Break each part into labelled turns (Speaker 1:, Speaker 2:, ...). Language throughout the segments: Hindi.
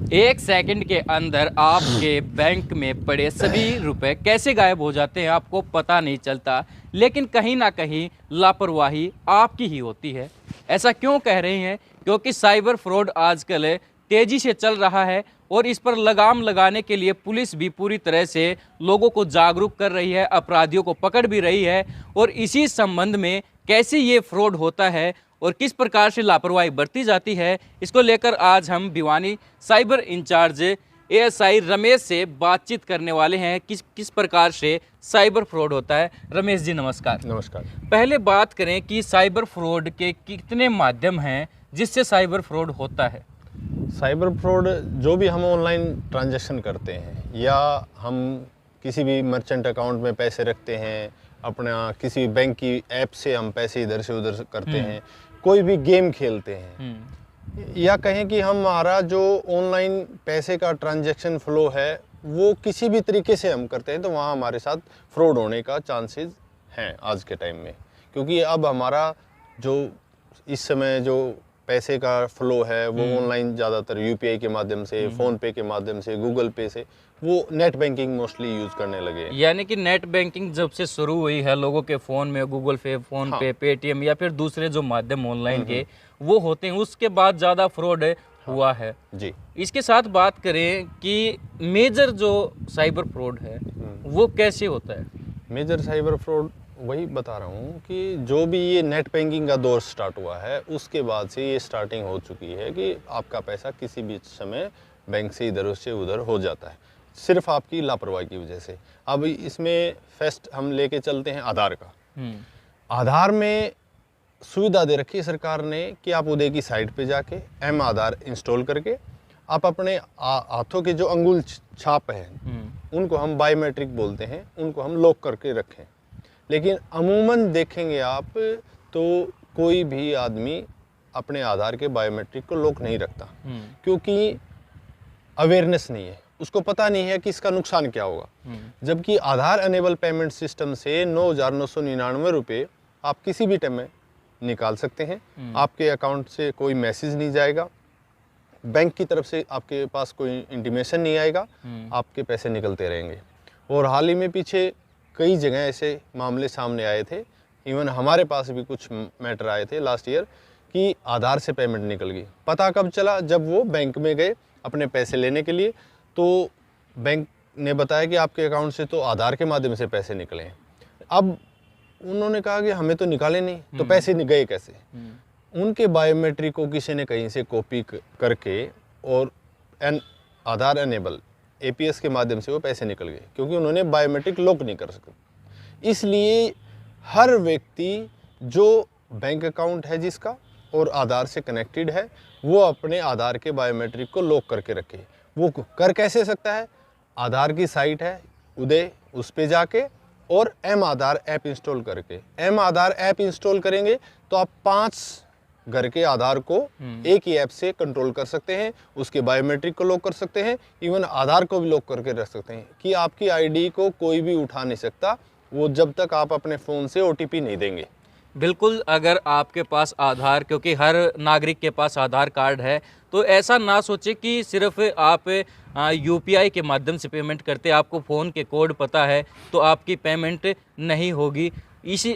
Speaker 1: एक सेकंड के अंदर आपके बैंक में पड़े सभी रुपए कैसे गायब हो जाते हैं आपको पता नहीं चलता, लेकिन कहीं ना कहीं लापरवाही आपकी ही होती है। ऐसा क्यों कह रहे हैं? क्योंकि साइबर फ्रॉड आजकल तेज़ी से चल रहा है और इस पर लगाम लगाने के लिए पुलिस भी पूरी तरह से लोगों को जागरूक कर रही है, अपराधियों को पकड़ भी रही है। और इसी संबंध में कैसे ये फ्रॉड होता है और किस प्रकार से लापरवाही बरती जाती है, इसको लेकर आज हम Bhiwani cyber incharge ASI Ramesh से बातचीत करने वाले हैं। किस प्रकार से साइबर फ्रॉड होता है। रमेश जी नमस्कार।
Speaker 2: नमस्कार।
Speaker 1: पहले बात करें कि साइबर फ्रॉड के कितने माध्यम हैं जिससे साइबर फ्रॉड होता है।
Speaker 2: साइबर फ्रॉड जो भी हम ऑनलाइन ट्रांजैक्शन करते हैं या हम किसी भी मर्चेंट अकाउंट में पैसे रखते हैं, अपना किसी बैंक की ऐप से हम पैसे इधर से उधर करते हैं, कोई भी गेम खेलते हैं, या कहें कि हमारा जो ऑनलाइन पैसे का ट्रांजैक्शन फ्लो है वो किसी भी तरीके से हम करते हैं, तो वहाँ हमारे साथ फ्रॉड होने का चांसेस हैं आज के टाइम में। क्योंकि अब हमारा जो इस समय जो पैसे का फ्लो है वो ऑनलाइन ज़्यादातर यूपीआई के माध्यम से, फ़ोन पे के माध्यम से, गूगल पे से, वो नेट बैंकिंग मोस्टली यूज़ करने लगे हैं।
Speaker 1: यानी कि नेट बैंकिंग जब से शुरू हुई है लोगों के फ़ोन में, गूगल पे, फ़ोन पे, पेटीएम या फिर दूसरे जो माध्यम ऑनलाइन के वो होते हैं, उसके बाद ज़्यादा फ्रॉड हुआ है
Speaker 2: जी।
Speaker 1: इसके साथ बात करें कि मेजर जो साइबर फ्रॉड है वो कैसे होता है।
Speaker 2: मेजर साइबर फ्रॉड वही बता रहा हूँ कि जो भी ये नेट बैंकिंग का दौर स्टार्ट हुआ है उसके बाद से ये स्टार्टिंग हो चुकी है कि आपका पैसा किसी भी समय बैंक से इधर से उधर हो जाता है, सिर्फ आपकी लापरवाही की वजह से। अब इसमें फर्स्ट हम लेके चलते हैं आधार का। आधार में सुविधा दे रखी है सरकार ने कि आप उदय की साइट पे जाके एम आधार इंस्टॉल करके आप अपने हाथों के जो अंगुल छाप हैं उनको हम बायोमेट्रिक बोलते हैं, उनको हम लॉक करके रखें। लेकिन अमूमन देखेंगे आप तो कोई भी आदमी अपने आधार के बायोमेट्रिक को लॉक नहीं रखता, क्योंकि अवेयरनेस नहीं है, उसको पता नहीं है कि इसका नुकसान क्या होगा। जबकि आधार अनेबल पेमेंट सिस्टम से 9,999 रुपये आप किसी भी टाइम में निकाल सकते हैं। आपके अकाउंट से कोई मैसेज नहीं जाएगा, बैंक की तरफ से आपके पास कोई इंटीमेशन नहीं आएगा, आपके पैसे निकलते रहेंगे। और हाल ही में पीछे कई जगह ऐसे मामले सामने आए थे, इवन हमारे पास भी कुछ मैटर आए थे लास्ट ईयर कि आधार से पेमेंट निकल गई। पता कब चला? जब वो बैंक में गए अपने पैसे लेने के लिए, तो बैंक ने बताया कि आपके अकाउंट से तो आधार के माध्यम से पैसे निकले हैं। अब उन्होंने कहा कि हमें तो निकाले नहीं, तो पैसे गए कैसे? उनके बायोमेट्रिक को किसी ने कहीं से कॉपी करके और आधार अनेबल एपीएस के माध्यम से वो पैसे निकल गए, क्योंकि उन्होंने बायोमेट्रिक लॉक नहीं कर सके। इसलिए हर व्यक्ति जो बैंक अकाउंट है जिसका और आधार से कनेक्टेड है वो अपने आधार के बायोमेट्रिक को लॉक करके रखे। वो कर कैसे सकता है? आधार की साइट है उदय, उस पे जाके और एम आधार ऐप इंस्टॉल करके। एम आधार ऐप इंस्टॉल करेंगे तो आप 5 घर के आधार को एक ही ऐप से कंट्रोल कर सकते हैं, उसके बायोमेट्रिक को लॉक कर सकते हैं, इवन आधार को भी लॉक करके रख सकते हैं कि आपकी आईडी को कोई भी उठा नहीं सकता, वो जब तक आप अपने फ़ोन से ओटीपी नहीं देंगे।
Speaker 1: बिल्कुल, अगर आपके पास आधार, क्योंकि हर नागरिक के पास आधार कार्ड है, तो ऐसा ना सोचे कि सिर्फ आप यूपीआई के माध्यम से पेमेंट करते, आपको फ़ोन के कोड पता है तो आपकी पेमेंट नहीं होगी।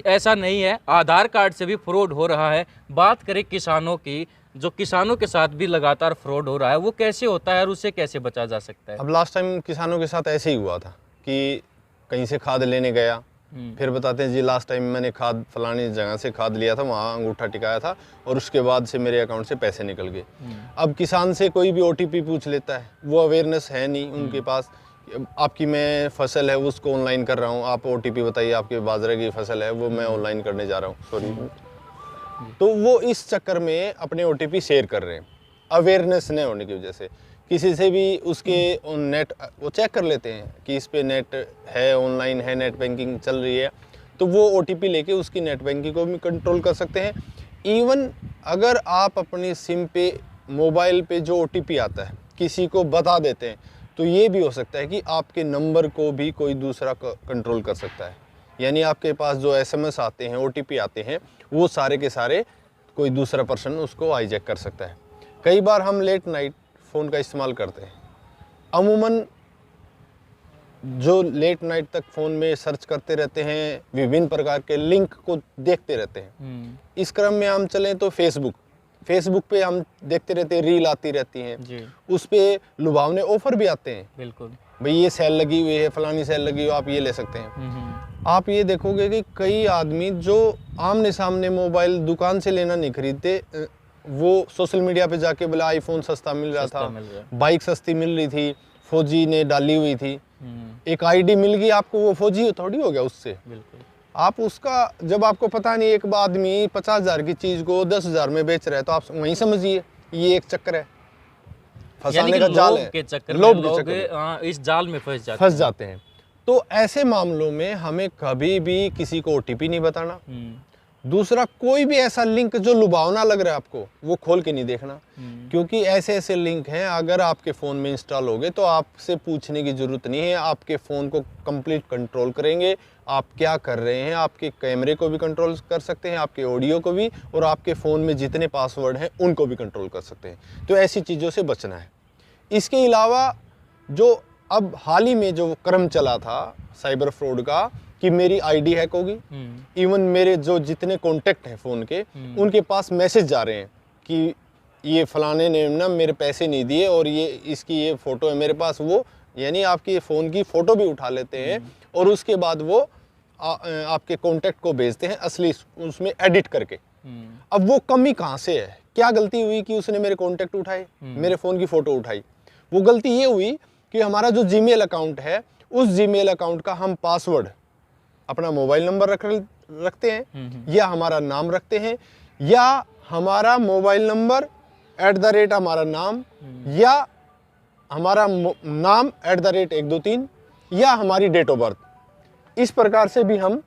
Speaker 1: ऐसा नहीं है, आधार कार्ड से भी फ्रॉड हो रहा है। बात करें किसानों की, जो किसानों के साथ भी लगातार फ्रॉड हो रहा है, वो कैसे होता है और उससे कैसे बचा जा सकता है?
Speaker 2: अब लास्ट टाइम किसानों के साथ ऐसे ही हुआ था कि कहीं से खाद लेने गया, फिर बताते हैं जी लास्ट टाइम मैंने खाद फलानी जगह से खाद लिया था, वहाँ अंगूठा टिकाया था और उसके बाद से मेरे अकाउंट से पैसे निकल गए। अब किसान से कोई भी ओटीपी पूछ लेता है, वो अवेयरनेस है नहीं उनके पास। आपकी मैं फसल है उसको ऑनलाइन कर रहा हूँ, आप ओटीपी बताइए, आपके बाजरे की फसल है वो मैं ऑनलाइन करने जा रहा हूँ, सॉरी। तो वो इस चक्कर में अपने ओटीपी शेयर कर रहे हैं, अवेयरनेस नहीं होने की वजह से। किसी से भी उसके नेट वो चेक कर लेते हैं कि इस पे नेट है, ऑनलाइन है, नेट बैंकिंग चल रही है, तो वो ओटीपी लेके उसकी नेट बैंकिंग को भी कंट्रोल कर सकते हैं। इवन अगर आप अपनी सिम पे, मोबाइल पे जो ओटीपी आता है किसी को बता देते हैं, तो ये भी हो सकता है कि आपके नंबर को भी कोई दूसरा कंट्रोल कर सकता है। यानी आपके पास जो एसएमएस आते हैं, ओटीपी आते हैं, वो सारे के सारे कोई दूसरा पर्सन उसको हाईजैक कर सकता है। कई बार हम लेट नाइट फ़ोन का इस्तेमाल करते हैं, अमूमन जो लेट नाइट तक फ़ोन में सर्च करते रहते हैं, विभिन्न प्रकार के लिंक को देखते रहते हैं। इस क्रम में हम चलें तो फेसबुक पे हम देखते रहते हैं, रील आती रहती हैं
Speaker 1: जी,
Speaker 2: उस पे लुभावने ऑफर भी आते हैं,
Speaker 1: बिल्कुल।
Speaker 2: भाई ये सेल लगी हुई है, फलानी सेल लगी हुई है, आप ये ले सकते हैं। आप ये देखोगे कि कई आदमी जो आमने सामने मोबाइल दुकान से लेना नहीं खरीदते, वो सोशल मीडिया पे जाके बोला आईफोन सस्ता मिल रहा था, बाइक सस्ती मिल रही थी, फौजी ने डाली हुई थी, एक आईडी मिल गई आपको, वो फौजी थोड़ी हो गया उससे।
Speaker 1: बिल्कुल।
Speaker 2: आप उसका, जब आपको पता नहीं, एक आदमी 50,000 की चीज़ को 10,000 में बेच रहा है, तो आप वहीं समझिए ये एक चक्कर है, फंसाने का जाल है,
Speaker 1: लोभ के चक्कर में इस जाल में फंस
Speaker 2: जाते हैं। तो ऐसे मामलों में हमें कभी भी किसी को ओटीपी नहीं बताना। दूसरा, कोई भी ऐसा लिंक जो लुभावना लग रहा है आपको, वो खोल के नहीं देखना, क्योंकि ऐसे ऐसे लिंक हैं, अगर आपके फ़ोन में इंस्टॉल हो गए तो आपसे पूछने की ज़रूरत नहीं है, आपके फ़ोन को कंप्लीट कंट्रोल करेंगे, आप क्या कर रहे हैं, आपके कैमरे को भी कंट्रोल कर सकते हैं, आपके ऑडियो को भी, और आपके फ़ोन में जितने पासवर्ड हैं उनको भी कंट्रोल कर सकते हैं। तो ऐसी चीज़ों से बचना है। इसके अलावा जो अब हाल ही में जो क्रम चला था साइबर फ्रॉड का, कि मेरी आईडी हैक होगी, इवन मेरे जो जितने कॉन्टेक्ट हैं फ़ोन के, उनके पास मैसेज जा रहे हैं कि ये फलाने ने ना मेरे पैसे नहीं दिए और ये इसकी ये फ़ोटो है मेरे पास, वो यानी आपकी फ़ोन की फ़ोटो भी उठा लेते हैं और उसके बाद वो आपके कॉन्टेक्ट को भेजते हैं असली उसमें एडिट करके। अब वो कमी कहाँ से है, क्या गलती हुई कि उसने मेरे कॉन्टेक्ट उठाए, मेरे फ़ोन की फ़ोटो उठाई? वो गलती ये हुई कि हमारा जो जीमेल अकाउंट है, उस जीमेल अकाउंट का हम पासवर्ड अपना मोबाइल नंबर रखते हैं, या हमारा नाम रखते हैं, या हमारा मोबाइल नंबर @ हमारा नाम, या हमारा नाम @ 1 2 3, या हमारी डेट ऑफ बर्थ। इस प्रकार से भी हम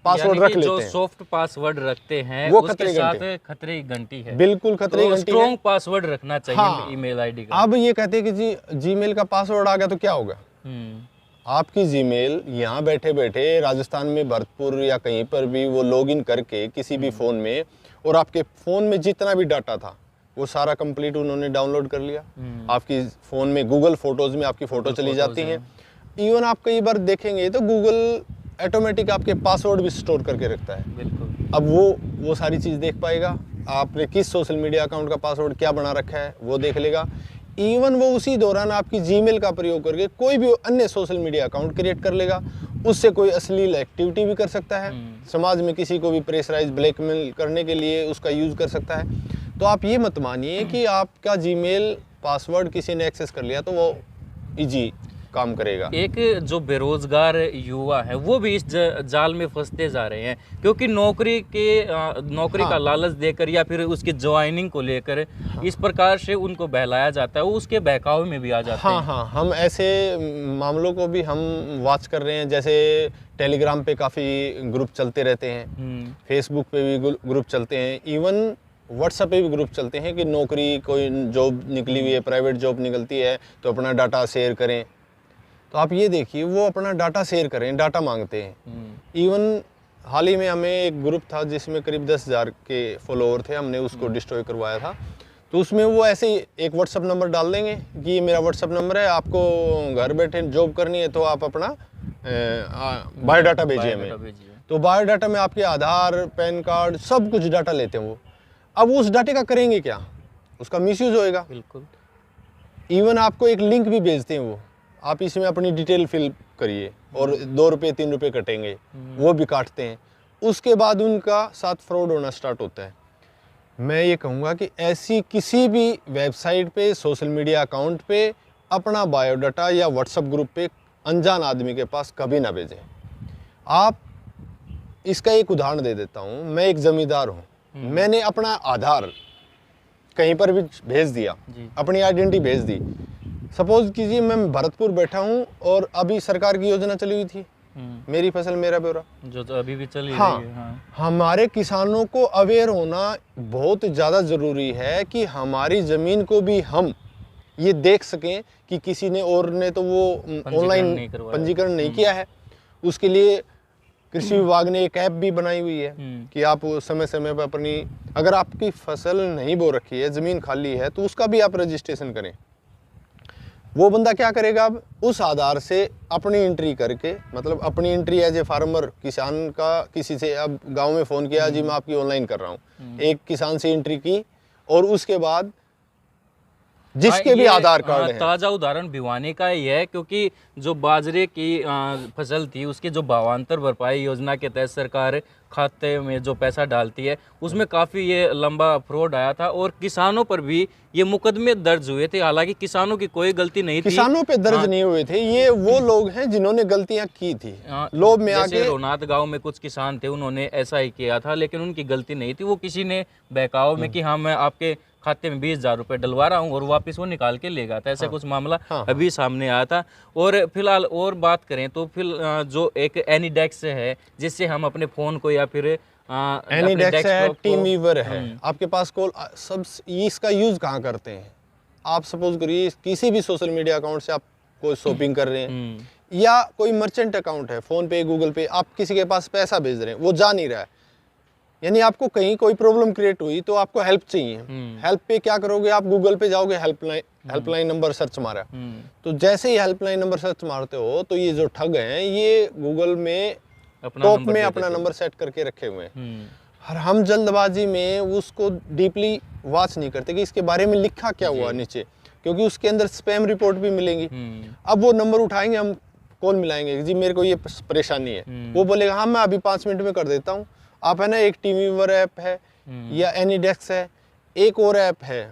Speaker 2: पासवर्ड रख लेते हैं।
Speaker 1: जो सॉफ्ट पासवर्ड रखते हैं
Speaker 2: वो
Speaker 1: उसके साथ खतरे की घंटी है।
Speaker 2: बिल्कुल खतरे की घंटी है।
Speaker 1: स्ट्रॉन्ग पासवर्ड रखना चाहिए ईमेल आईडी का।
Speaker 2: अब ये कहते हैं कि जी जीमेल का पासवर्ड आ गया तो क्या होगा? आपकी जीमेल यहाँ बैठे बैठे राजस्थान में भरतपुर या कहीं पर भी वो लॉगिन करके किसी भी फ़ोन में, और आपके फ़ोन में जितना भी डाटा था वो सारा कंप्लीट उन्होंने डाउनलोड कर लिया। आपकी फ़ोन में गूगल फोटोज़ में आपकी फ़ोटो चली जाती हैं। इवन आप कई बार देखेंगे तो गूगल ऑटोमेटिक आपके पासवर्ड भी स्टोर करके रखता है।
Speaker 1: बिल्कुल।
Speaker 2: अब वो सारी चीज़ देख पाएगा, आपने किस सोशल मीडिया अकाउंट का पासवर्ड क्या बना रखा है वो देख लेगा। इवन वो उसी दौरान आपकी जीमेल का प्रयोग करके कोई भी अन्य सोशल मीडिया अकाउंट क्रिएट कर लेगा, उससे कोई अश्लील एक्टिविटी भी कर सकता है, समाज में किसी को भी प्रेशराइज ब्लैकमेल करने के लिए उसका यूज़ कर सकता है। तो आप ये मत मानिए कि आपका जीमेल पासवर्ड किसी ने एक्सेस कर लिया तो वो इजी काम करेगा।
Speaker 1: एक जो बेरोजगार युवा है वो भी इस जाल में फंसते जा रहे हैं, क्योंकि नौकरी का लालच देकर या फिर उसकी ज्वाइनिंग को लेकर इस प्रकार से उनको बहलाया जाता है, वो उसके बहकावे में भी आ जाते हैं।
Speaker 2: हाँ, हम ऐसे मामलों को भी हम वॉच कर रहे हैं। जैसे टेलीग्राम पे काफ़ी ग्रुप चलते रहते हैं, फेसबुक पे भी ग्रुप चलते हैं, इवन व्हाट्सएप पे भी ग्रुप चलते हैं कि नौकरी कोई जॉब निकली हुई है, प्राइवेट जॉब निकलती है तो अपना डाटा शेयर करें। तो आप ये देखिए वो अपना डाटा शेयर करें, डाटा मांगते हैं। इवन हाल ही में हमें एक ग्रुप था जिसमें करीब 10,000 के फॉलोअर थे, हमने उसको डिस्ट्रॉय करवाया था। तो उसमें वो ऐसे ही एक व्हाट्सअप नंबर डाल देंगे कि ये मेरा व्हाट्सअप नंबर है, आपको घर बैठे जॉब करनी है तो आप अपना बायोडाटा भेजिए हमें। तो बायोडाटा में आपके आधार, पैन कार्ड, सब कुछ डाटा लेते हैं वो। अब उस डाटे का करेंगे क्या? उसका मिसयूज होएगा।
Speaker 1: बिल्कुल।
Speaker 2: इवन आपको एक लिंक भी भेजते हैं वो, आप इसमें अपनी डिटेल फिल करिए और 2 रुपये 3 रुपये कटेंगे, वो भी काटते हैं। उसके बाद उनका साथ फ्रॉड होना स्टार्ट होता है। मैं ये कहूँगा कि ऐसी किसी भी वेबसाइट पे, सोशल मीडिया अकाउंट पे अपना बायोडाटा या व्हाट्सएप ग्रुप पे अनजान आदमी के पास कभी ना भेजें। आप इसका एक उदाहरण दे देता हूँ। मैं एक ज़मींदार हूँ, मैंने अपना आधार कहीं पर भी भेज दिया, अपनी आइडेंटिटी भेज दी। सपोज कीजिए मैं भरतपुर बैठा हूँ और अभी सरकार की योजना चली हुई थी, मेरी फसल मेरा ब्यौरा,
Speaker 1: जो तो अभी भी चल रही है। हाँ।
Speaker 2: हमारे किसानों को अवेयर होना बहुत ज़्यादा ज़रूरी है कि हमारी ज़मीन को भी हम ये देख सकें कि किसी ने और ने तो वो ऑनलाइन पंजीकरण नहीं किया है। उसके लिए कृषि विभाग ने एक ऐप भी बनाई हुई है कि आप समय समय पर अपनी, अगर आपकी फसल नहीं बो रखी है, ज़मीन खाली है, तो उसका भी आप रजिस्ट्रेशन करें। वो बंदा क्या करेगा, अब उस आधार से अपनी एंट्री करके, मतलब अपनी एंट्री एज ए फार्मर, किसान का किसी से अब गांव में फ़ोन किया, जी मैं आपकी ऑनलाइन कर रहा हूँ, एक किसान से एंट्री की, और उसके बाद जिसके भी आधार कार्ड है।
Speaker 1: ताज़ा उदाहरण भिवानी का ही है, क्योंकि जो बाजरे की फसल थी उसके जो भावांतर भरपाई योजना के तहत सरकार खाते में जो पैसा डालती है उसमें काफ़ी ये लंबा फ्रॉड आया था, और किसानों पर भी ये मुकदमे दर्ज हुए थे। हालांकि किसानों की कोई गलती नहीं थी,
Speaker 2: किसानों पे दर्ज नहीं हुए थे, ये वो लोग हैं जिन्होंने गलतियां की थी, लोभ में आके।
Speaker 1: रोनात गांव में कुछ किसान थे, उन्होंने ऐसा ही किया था, लेकिन उनकी गलती नहीं थी, वो किसी ने बहकाव में कि हाँ मैं आपके खाते में 20,000 रुपये डलवा रहा हूँ, और वापस वो निकाल के ले गया था। ऐसा कुछ मामला अभी सामने आया था। और फिलहाल और बात करें तो फिर जो एक एनीडेक्स है, जिससे हम अपने फ़ोन को या फिर
Speaker 2: एनीडेक्स है, टीमवीवर है, आपके पास कॉल सब, इसका यूज़ कहाँ करते हैं? आप सपोज करिए किसी भी सोशल मीडिया अकाउंट से आप कोई शॉपिंग कर रहे हैं, या कोई मर्चेंट अकाउंट है, फ़ोन पे, गूगल पे, आप किसी के पास पैसा भेज रहे हैं, वो जा नहीं रहा है, यानी आपको कहीं कोई प्रॉब्लम क्रिएट हुई तो आपको हेल्प चाहिए। हेल्प पे क्या करोगे, आप गूगल पे जाओगे, हेल्पलाइन नंबर सर्च मारा, तो जैसे ही हेल्पलाइन नंबर सर्च मारते हो तो ये जो ठग हैं ये गूगल में टॉप में अपना नंबर सेट करके रखे हुए हैं, और हम जल्दबाजी में उसको डीपली वॉच नहीं करते कि इसके बारे में लिखा क्या हुआ नीचे, क्योंकि उसके अंदर स्पैम रिपोर्ट भी मिलेंगी। अब वो नंबर उठाएंगे, हम कॉल मिलाएंगे, जी मेरे को ये परेशानी है, वो बोलेगा हाँ मैं अभी 5 मिनट में कर देता हूँ। आप है ना, एक टीमवीवर ऐप है या एनीडेक्स है, एक और ऐप है,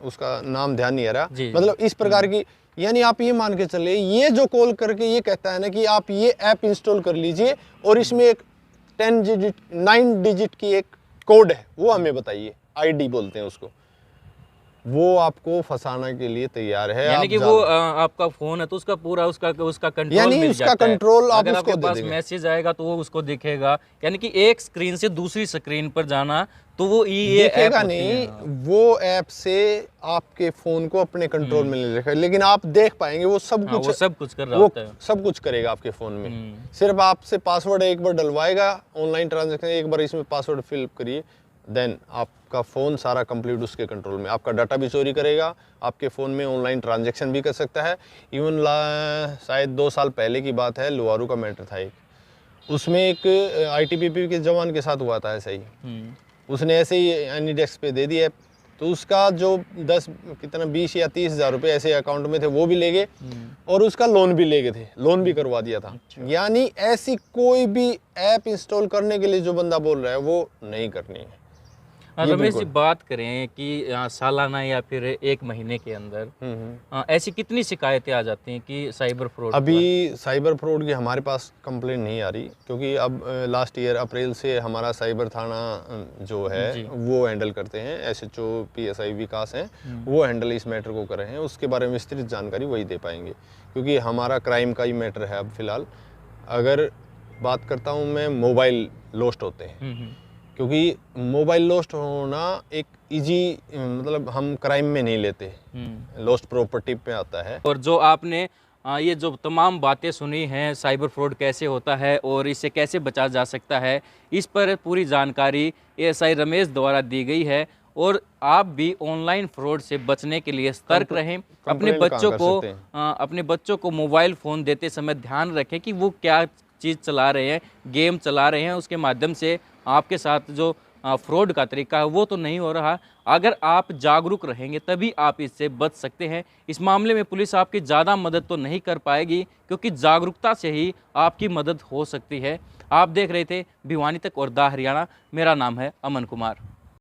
Speaker 2: उसका नाम ध्यान नहीं आ रहा, मतलब इस प्रकार की, यानी आप ये मान के चले, ये जो कॉल करके ये कहता है ना कि आप ये ऐप इंस्टॉल कर लीजिए और इसमें एक 9 डिजिट की एक कोड है, वो हमें बताइए, आईडी बोलते हैं उसको, वो आपको फंसाने के लिए तैयार है।
Speaker 1: यानी कि वो आपका फोन है तो उसका पूरा उसका कंट्रोल,
Speaker 2: यानी
Speaker 1: मिल
Speaker 2: उसका
Speaker 1: जाता
Speaker 2: कंट्रोल
Speaker 1: है।
Speaker 2: आप
Speaker 1: अगर
Speaker 2: उसको
Speaker 1: आपके पास मैसेज आएगा तो वो उसको दिखेगा, यानी कि एक स्क्रीन से दूसरी स्क्रीन पर जाना, तो वो ये
Speaker 2: दिखेगा नहीं, वो ऐप से आपके फोन को अपने कंट्रोल में ले रखा, लेकिन आप देख पाएंगे वो सब कुछ,
Speaker 1: वो सब कुछ कर रहा होता है,
Speaker 2: सब कुछ करेगा आपके फोन में। सिर्फ आपसे पासवर्ड एक बार डलवाएगा, ऑनलाइन ट्रांजैक्शन एक बार इसमें पासवर्ड फिल करिए, देन आपका फ़ोन सारा कंप्लीट उसके कंट्रोल में, आपका डाटा भी चोरी करेगा, आपके फ़ोन में ऑनलाइन ट्रांजैक्शन भी कर सकता है। इवन शायद 2 साल पहले की बात है, लुआरू का मैटर था एक, उसमें एक ITBP के जवान के साथ हुआ था ऐसा ही, उसने ऐसे ही एनीडेक्स पे दे दिया, तो उसका जो 20 या 30 हज़ार रुपये ऐसे अकाउंट में थे वो भी ले गए, और उसका लोन भी ले गए थे, लोन भी करवा दिया था। यानी ऐसी कोई भी ऐप इंस्टॉल करने के लिए जो बंदा बोल रहा है वो नहीं करनी है।
Speaker 1: रमेश जी, बात करें कि सालाना या फिर 1 महीने के अंदर ऐसी कितनी शिकायतें आ जाती हैं कि साइबर फ्रॉड? अभी
Speaker 2: साइबर फ्रॉड की हमारे पास कंप्लेन नहीं आ रही, क्योंकि अब लास्ट ईयर अप्रैल से हमारा साइबर थाना जो है वो हैंडल करते हैं, SHO PSI विकास हैं, वो हैंडल इस मैटर को कर रहे हैं, उसके बारे में विस्तृत जानकारी वही दे पाएंगे, क्योंकि हमारा क्राइम का ही मैटर है अब फिलहाल। अगर बात करता हूँ मैं, मोबाइल लॉस्ट होते हैं, क्योंकि मोबाइल लॉस्ट होना एक इजी, मतलब हम क्राइम में नहीं लेते, लॉस्ट प्रॉपर्टी पे आता है।
Speaker 1: और जो आपने ये जो तमाम बातें सुनी हैं, साइबर फ्रॉड कैसे होता है और इससे कैसे बचा जा सकता है, इस पर पूरी जानकारी ASI रमेश द्वारा दी गई है। और आप भी ऑनलाइन फ्रॉड से बचने के लिए सतर्क रहें, अपने बच्चों को मोबाइल फ़ोन देते समय ध्यान रखें कि वो क्या चीज़ चला रहे हैं, गेम चला रहे हैं, उसके माध्यम से आपके साथ जो फ्रॉड का तरीका है वो तो नहीं हो रहा। अगर आप जागरूक रहेंगे तभी आप इससे बच सकते हैं। इस मामले में पुलिस आपकी ज़्यादा मदद तो नहीं कर पाएगी, क्योंकि जागरूकता से ही आपकी मदद हो सकती है। आप देख रहे थे भिवानी तक और दा हरियाणा। मेरा नाम है अमन कुमार।